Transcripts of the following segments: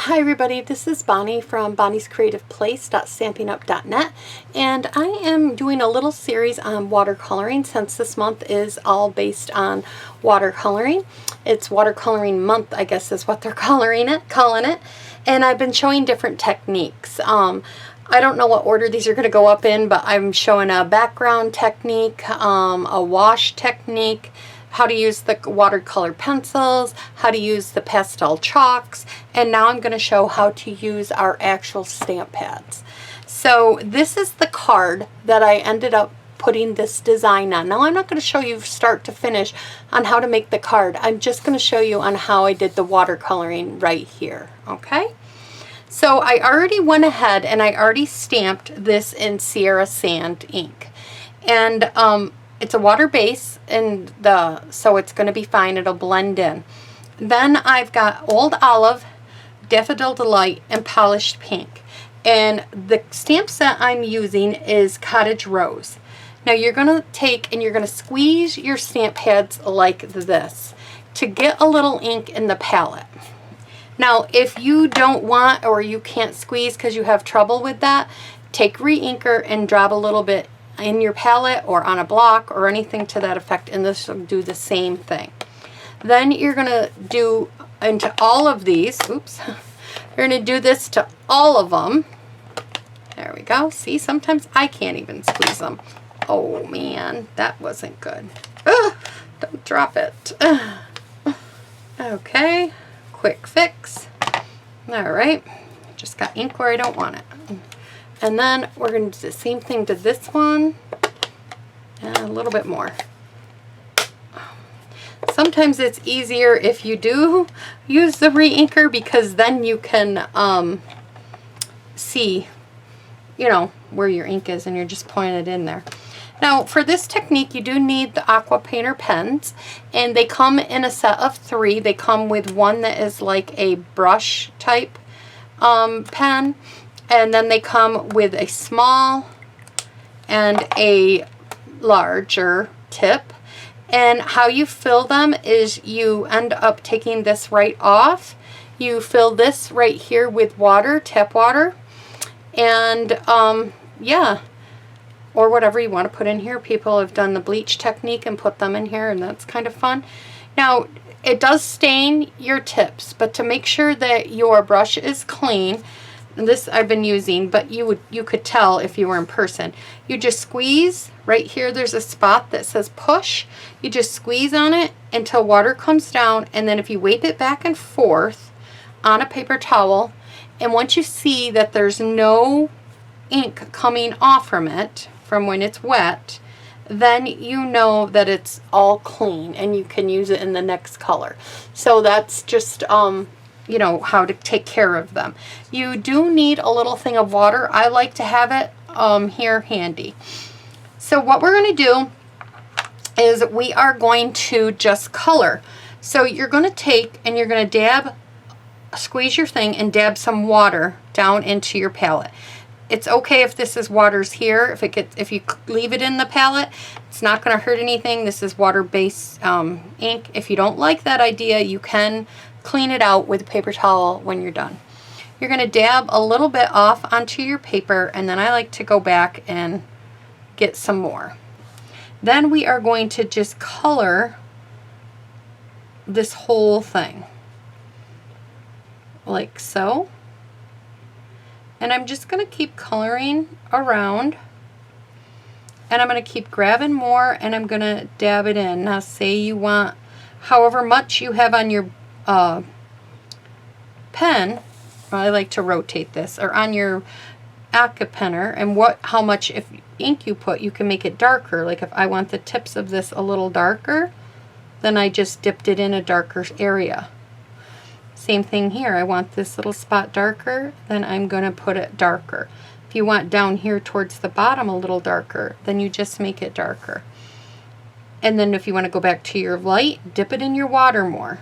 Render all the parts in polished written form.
Hi everybody, this is Bonnie from bonniescreativeplace.stampingup.net, and I am doing a little series on watercoloring since this month is all based on watercoloring. It's watercoloring month, I guess is what they're calling it, and I've been showing different techniques. I don't know what order these are going to go up in, but I'm showing a background technique, a wash technique, how to use the watercolor pencils, how to use the pastel chalks, and now I'm going to show how to use our actual stamp pads. So this is the card that I ended up putting this design on. Now I'm not going to show you start to finish on how to make the card. I'm just going to show you on how I did the watercoloring right here, okay? So I already went ahead and I already stamped this in Sierra Sand ink. And it's a water base, and so it's going to be fine. It'll blend in. Then I've got Old Olive, Daffodil Delight, and Polished Pink. And the stamp set I'm using is Cottage Rose. Now you're going to take and you're going to squeeze your stamp pads like this to get a little ink in the palette. Now if you don't want or you can't squeeze because you have trouble with that, take re-inker and drop a little bit in your palette or on a block or anything to that effect, and this will do the same thing. Then you're going to do into all of these, oops, you're going to do this to all of them. There we go. See, sometimes I can't even squeeze them. Oh man, that wasn't good. Don't drop it. Okay, quick fix. All right, just got ink where I don't want it. And then we're going to do the same thing to this one, and a little bit more. Sometimes it's easier if you do use the re-inker, because then you can see, you know, where your ink is, and you're just pouring it in there. Now for this technique you do need the Aqua Painter pens, and they come in a set of 3. They come with one that is like a brush type pen, and then they come with a small and a larger tip. And how you fill them is you end up taking this right off. You fill this right here with water, tap water, and yeah, or whatever you want to put in here. People have done the bleach technique and put them in here, and that's kind of fun. Now it does stain your tips, but to make sure that your brush is clean, and this I've been using, but you could tell if you were in person. You just squeeze right here. There's a spot that says push. You just squeeze on it until water comes down, and then if you wipe it back and forth on a paper towel, and once you see that there's no ink coming off from it from when it's wet, then you know that it's all clean and you can use it in the next color. So that's just you know, how to take care of them. You do need a little thing of water. I like to have it here handy. So what we're going to do is we are going to just color. So you're going to take and you're going to squeeze your thing and dab some water down into your palette. It's okay if this is water's here. If you leave it in the palette, it's not going to hurt anything. This is water-based ink. If you don't like that idea, you can clean it out with a paper towel when you're done. You're going to dab a little bit off onto your paper, and then I like to go back and get some more. Then we are going to just color this whole thing like so. And I'm just going to keep coloring around, and I'm going to keep grabbing more, and I'm going to dab it in. Now say you want however much you have on your pen, I like to rotate this, or on your Aqua Painter, and how much if ink you put, you can make it darker. Like if I want the tips of this a little darker, then I just dipped it in a darker area. Same thing here. I want this little spot darker, then I'm going to put it darker. If you want down here towards the bottom a little darker, then you just make it darker. And then if you want to go back to your light, dip it in your water more.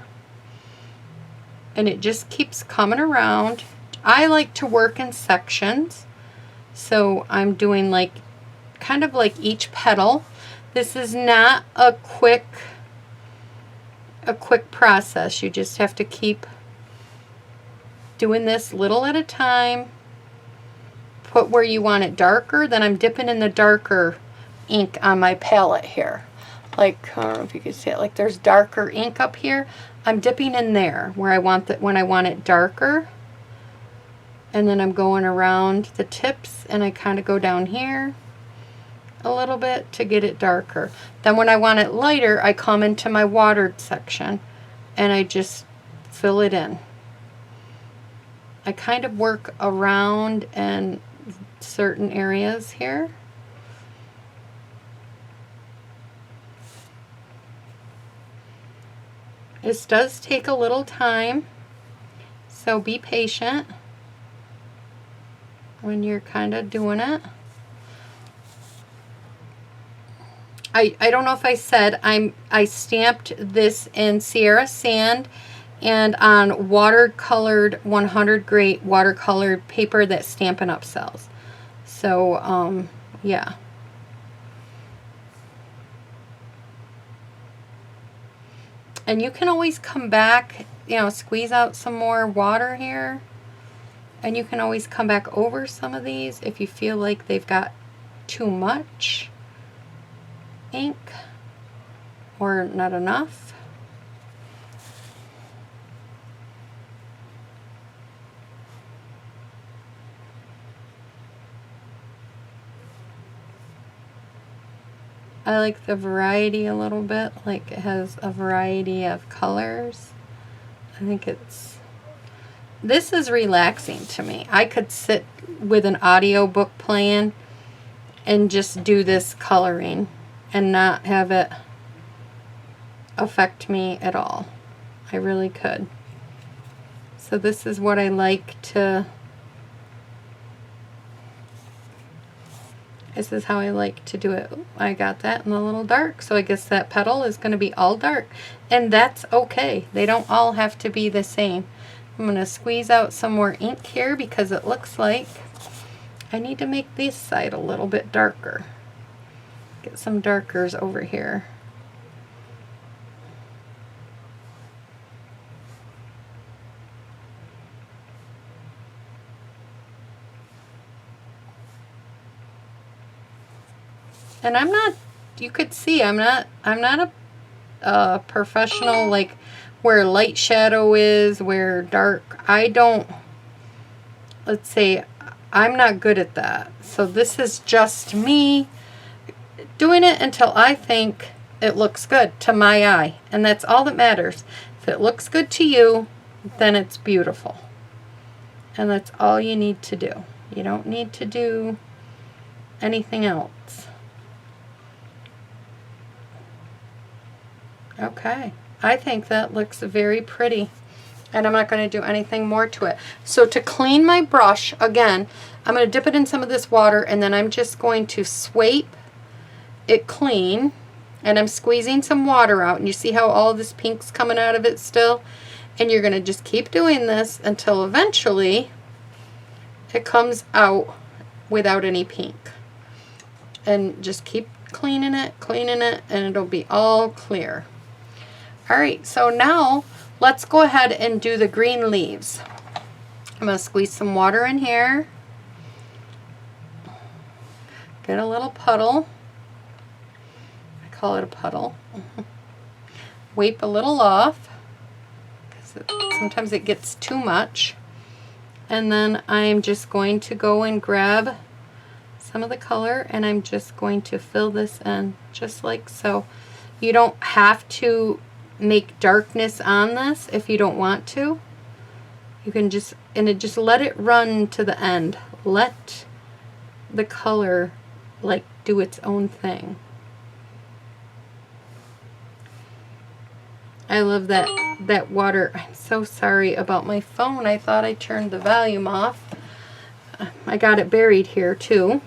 And it just keeps coming around. I like to work in sections, so I'm doing like kind of like each petal. This is not a quick process. You just have to keep doing this little at a time. Put where you want it darker, then I'm dipping in the darker ink on my palette here. Like, I don't know if you can see it, like there's darker ink up here. I'm dipping in there where I want that when I want it darker. And then I'm going around the tips and I kind of go down here a little bit to get it darker. Then when I want it lighter, I come into my watered section and I just fill it in. I kind of work around and certain areas here. This does take a little time, so be patient when you're kind of doing it. I don't know if I said I stamped this in Sierra Sand and on watercolored 100 grit watercolored paper that Stampin' Up! Sells. So, yeah. And you can always come back, you know, squeeze out some more water here. And you can always come back over some of these if you feel like they've got too much ink or not enough. I like the variety a little bit, like it has a variety of colors. I think this is relaxing to me. I could sit with an audiobook playing and just do this coloring and not have it affect me at all. I really could. So this is what I like to... This is how I like to do it. I got that in a little dark, so I guess that petal is going to be all dark. And that's okay. They don't all have to be the same. I'm going to squeeze out some more ink here because it looks like I need to make this side a little bit darker. Get some darkers over here. And I'm not, you could see, I'm not a professional, like where light shadow is, where dark. I don't, let's say, I'm not good at that. So this is just me doing it until I think it looks good to my eye. And that's all that matters. If it looks good to you, then it's beautiful. And that's all you need to do. You don't need to do anything else. Okay, I think that looks very pretty, and I'm not going to do anything more to it. So to clean my brush, again, I'm going to dip it in some of this water, and then I'm just going to swipe it clean, and I'm squeezing some water out, and you see how all this pink's coming out of it still? And you're going to just keep doing this until eventually it comes out without any pink. And just keep cleaning it, and it'll be all clear. Alright, so now let's go ahead and do the green leaves. I'm going to squeeze some water in here. Get a little puddle. I call it a puddle. Wipe a little off, because sometimes it gets too much. And then I'm just going to go and grab some of the color, and I'm just going to fill this in just like so. You don't have to make darkness on this if you don't want to. You can just, just let it run to the end. Let the color like do its own thing. I love that water. I'm so sorry about my phone. I thought I turned the volume off. I got it buried here too.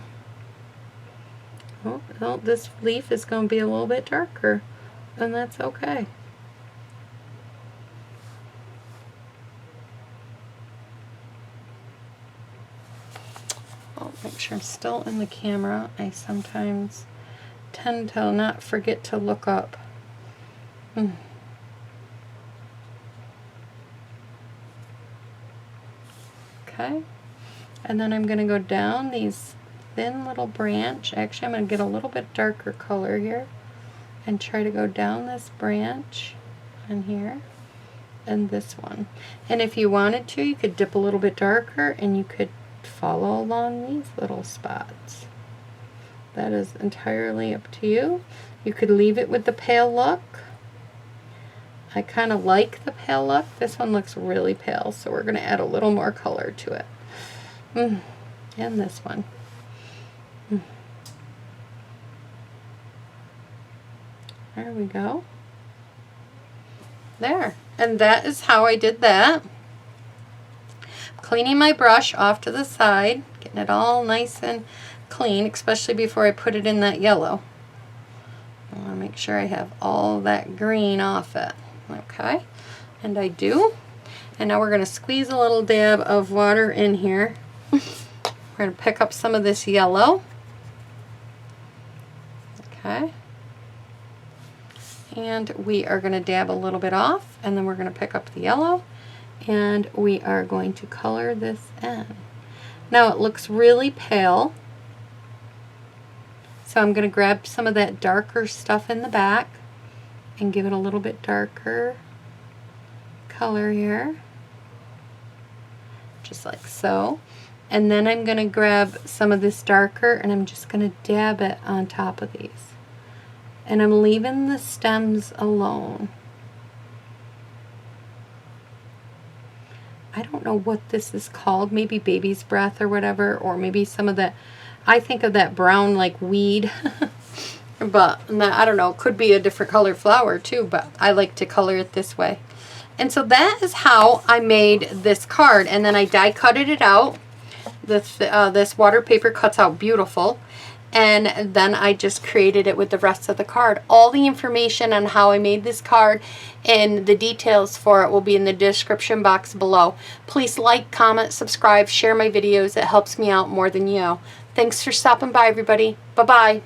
Oh, well, this leaf is going to be a little bit darker, and that's okay. Make sure I'm still in the camera. I sometimes tend to not forget to look up. Okay. And then I'm going to go down these thin little branch. Actually, I'm going to get a little bit darker color here and try to go down this branch and here and this one. And if you wanted to, you could dip a little bit darker and you could follow along these little spots. That is entirely up to you. You could leave it with the pale look. I kind of like the pale look. This one looks really pale, so we're going to add a little more color to it. And this one. There we go. There. And that is how I did that. Cleaning my brush off to the side, getting it all nice and clean, especially before I put it in that yellow. I want to make sure I have all that green off it. Okay. And I do. And now we're going to squeeze a little dab of water in here. We're going to pick up some of this yellow. Okay. And we are going to dab a little bit off, and then we're going to pick up the yellow, and we are going to color this in. Now it looks really pale, so I'm going to grab some of that darker stuff in the back and give it a little bit darker color here, just like so. And then I'm going to grab some of this darker and I'm just going to dab it on top of these. And I'm leaving the stems alone. I don't know what this is called, maybe baby's breath or whatever, or maybe some of that, I think of that brown like weed, but I don't know, it could be a different color flower too, but I like to color it this way. And so that is how I made this card, and then I die cutted it out. This water paper cuts out beautiful. And then I just created it with the rest of the card. All the information on how I made this card and the details for it will be in the description box below. Please like, comment, subscribe, share my videos. It helps me out more than you know. Thanks for stopping by, everybody. Bye-bye.